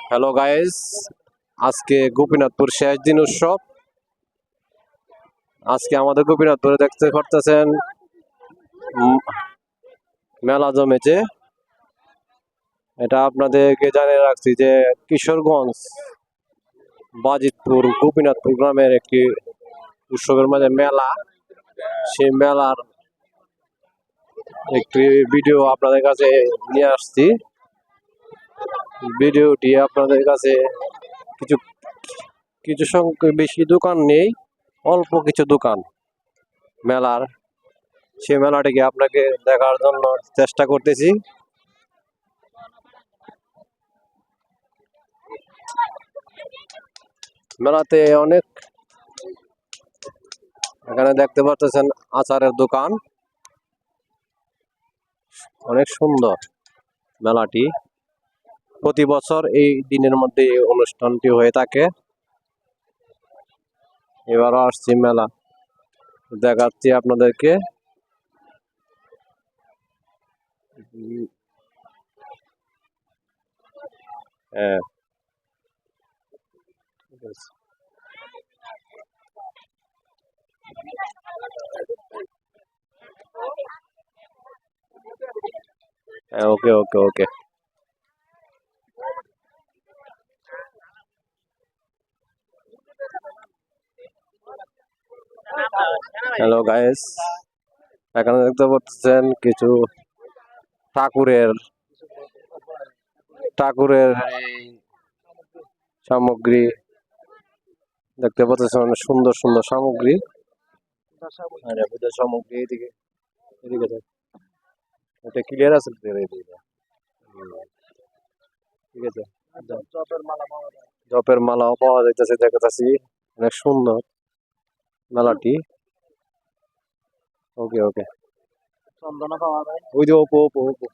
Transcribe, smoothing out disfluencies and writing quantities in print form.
Hello guys, আজকে গোপীনাথপুর শেষ দিন উৎসব। আজকে আমাদের গোপীনাথপুরে দেখতে পারতেছেন মেলা জমেছে। এটা আপনাদেরকে জানিয়ে রাখছি যে কিশোরগঞ্জ বাজিতপুর গোপীনাথপুর গ্রামের একটি উৎসবের মাঝে মেলা। সেই মেলার একটি ভিডিও আপনাদের কাছে নিয়ে আসছি। ভিডিওটি আপনাদের কাছে কিছু কিছু সংখ্যক বেশি দোকান নেই, অল্প কিছু দোকান মেলার। সেই মেলাটিকে আপনাকে দেখার জন্য চেষ্টা করতেছি। মেলাতে অনেক, এখানে দেখতে পাচ্ছেন আচারের দোকান, অনেক সুন্দর মেলাটি। প্রতি বছর এই দিনের মধ্যে অনুষ্ঠানটি হয়ে থাকে। এবারও আসছি মেলা, দেখাচ্ছি আপনাদেরকে। হ্যাঁ, ওকে ওকে ওকে। হ্যালো গাইস, এখানে দেখতে পাচ্ছেন কিছু ঠাকুরের ঠাকুরের সামগ্রী দেখতে পাচ্ছেন, অনেক সুন্দর সুন্দর সামগ্রী। পূজার সামগ্রী এদিকে এদিকে এটা ক্লিয়ার আছে, ঠিক আছে। জপের মালাও পাওয়া যাইতেছে, দেখতেছি অনেক সুন্দর মেলাটি। ওকে ওকে, ওই যে ওপো ওপো ওপো